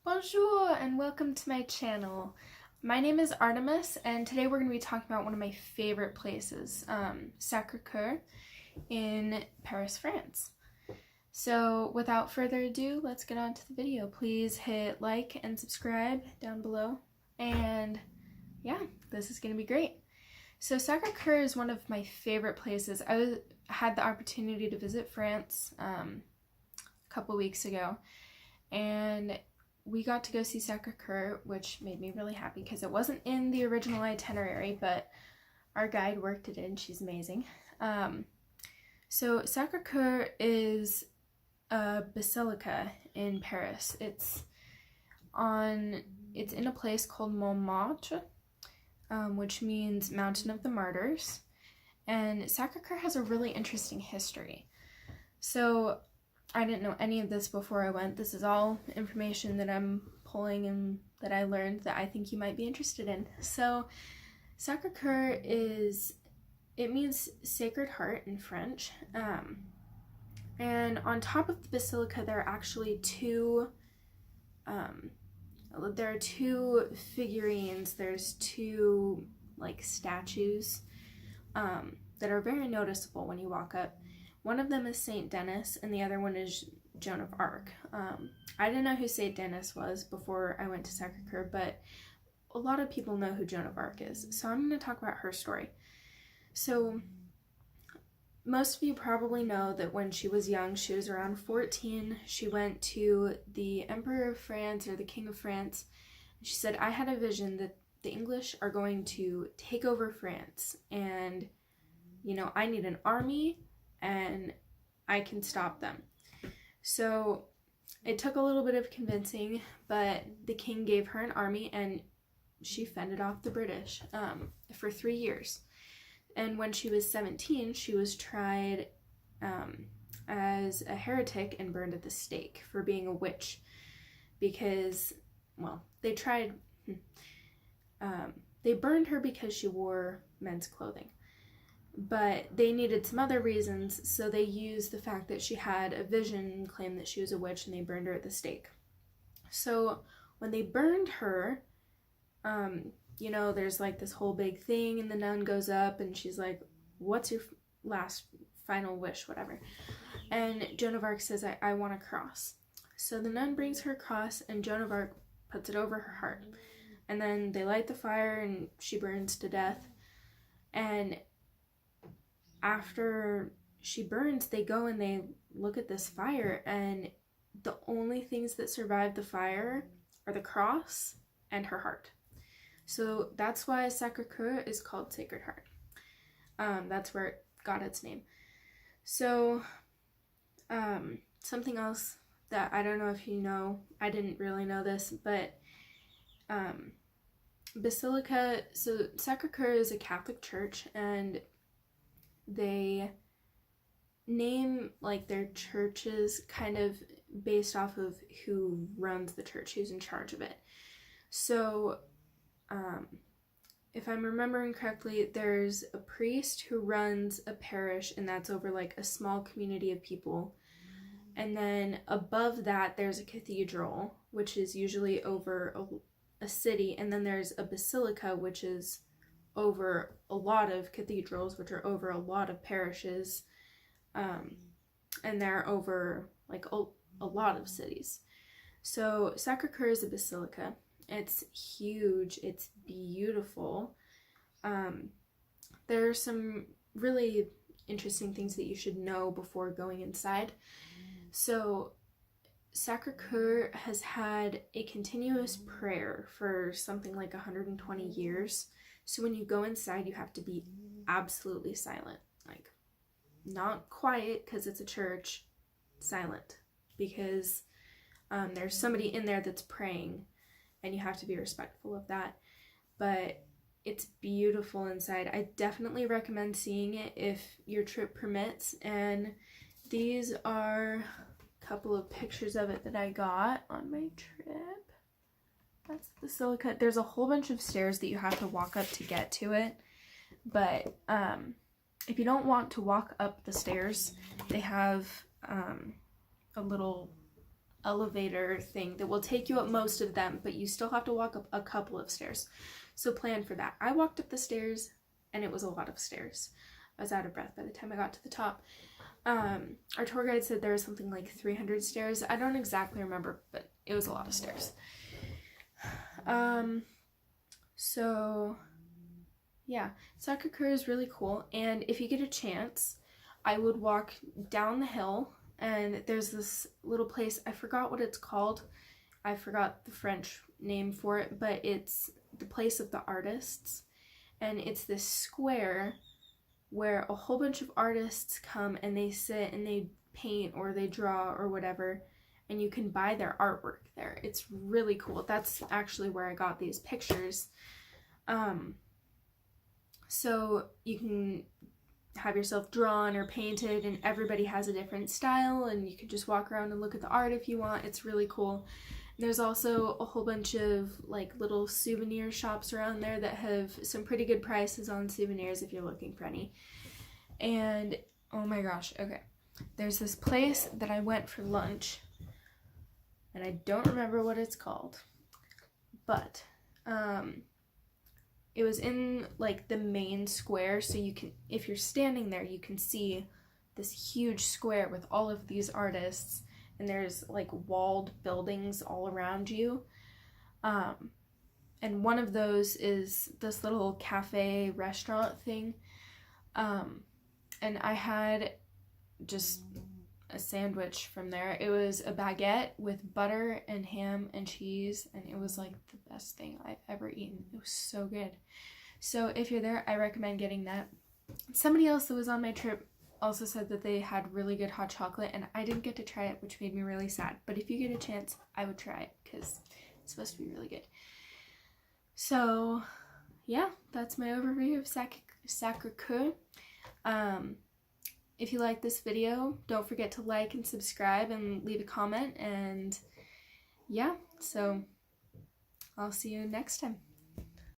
Bonjour and welcome to my channel. My name is Artemis and today we're going to be talking about one of my favorite places, Sacre in Paris, France. So without further ado, let's get on to the video. Please hit like and subscribe down below, and yeah, this is going to be great. So Sacre is one of my favorite places. I had the opportunity to visit France a couple weeks ago, and we got to go see Sacre, which made me really happy because it wasn't in the original itinerary, but our guide worked it in. She's amazing. So Sacre is a basilica in Paris. It's in a place called Montmartre, which means Mountain of the Martyrs. And Sacre has a really interesting history. So I didn't know any of this before I went. This is all information that I'm pulling and that I learned that I think you might be interested in. So Sacre it means Sacred Heart in French. And on top of the basilica, there are actually two figurines. There's two statues that are very noticeable when you walk up. One of them is Saint Denis, and the other one is Joan of Arc. I didn't know who Saint Denis was before I went to Sacre, but a lot of people know who Joan of Arc is. So I'm going to talk about her story. So most of you probably know that when she was young, she was around 14, she went to the Emperor of France, or the King of France, and she said, I had a vision that the English are going to take over France, and, I need an army, and I can stop them. So it took a little bit of convincing, but the king gave her an army, and she fended off the British for 3 years. And when she was 17, she was tried as a heretic and burned at the stake for being a witch, because, they burned her because she wore men's clothing. But they needed some other reasons, so they used the fact that she had a vision and claimed that she was a witch, and they burned her at the stake. So when they burned her, there's this whole big thing, and the nun goes up, and she's like, what's your last final wish, whatever. And Joan of Arc says, I want a cross. So the nun brings her cross, and Joan of Arc puts it over her heart. And then they light the fire, and she burns to death. And after she burns, they go and they look at this fire, and the only things that survive the fire are the cross and her heart. So that's why Sacre is called Sacred Heart. That's where it got its name. So something else that I don't know if you know, I didn't really know this, but Basilica, so Sacre is a Catholic church, and they name their churches kind of based off of who runs the church, who's in charge of it. So if I'm remembering correctly, there's a priest who runs a parish, and that's over a small community of people. And then above that, there's a cathedral, which is usually over a city. And then there's a basilica, which is over a lot of cathedrals, which are over a lot of parishes, and they're over a lot of cities. So Sacre is a basilica. It's huge. It's beautiful. There are some really interesting things that you should know before going inside. So Sacre has had a continuous prayer for something like 120 years. So when you go inside, you have to be absolutely silent. Not quiet because it's a church, silent. Because there's somebody in there that's praying, and you have to be respectful of that. But it's beautiful inside. I definitely recommend seeing it if your trip permits. And these are a couple of pictures of it that I got on my trip. That's the basilica. There's a whole bunch of stairs that you have to walk up to get to it. But if you don't want to walk up the stairs, they have a little elevator thing that will take you up most of them, but you still have to walk up a couple of stairs. So plan for that. I walked up the stairs and it was a lot of stairs. I was out of breath by the time I got to the top. Our tour guide said there was something like 300 stairs. I don't exactly remember, but it was a lot of stairs. So yeah, Sacre Coeur is really cool, and if you get a chance, I would walk down the hill, and there's this little place, I forgot what it's called, I forgot the French name for it, but it's the place of the artists, and it's this square where a whole bunch of artists come and they sit and they paint or they draw or whatever, and you can buy their artwork there. It's really cool. That's actually where I got these pictures. So you can have yourself drawn or painted, and everybody has a different style, and you can just walk around and look at the art if you want. It's really cool. There's also a whole bunch of like little souvenir shops around there that have some pretty good prices on souvenirs if you're looking for any. And oh my gosh, okay. There's this place that I went for lunch, and I don't remember what it's called, but it was in like the main square, so you can, if you're standing there, you can see this huge square with all of these artists, and there's like walled buildings all around you. And one of those is this little cafe restaurant thing. And I had just a sandwich from there. It was a baguette with butter and ham and cheese, and it was like the best thing I've ever eaten. It was so good. So if you're there, I recommend getting that. Somebody else that was on my trip also said that they had really good hot chocolate, and I didn't get to try it, which made me really sad. But if you get a chance, I would try it because it's supposed to be really good. So yeah, that's my overview of Sacre Coeur. If you like this video, don't forget to like and subscribe and leave a comment, and yeah, so I'll see you next time.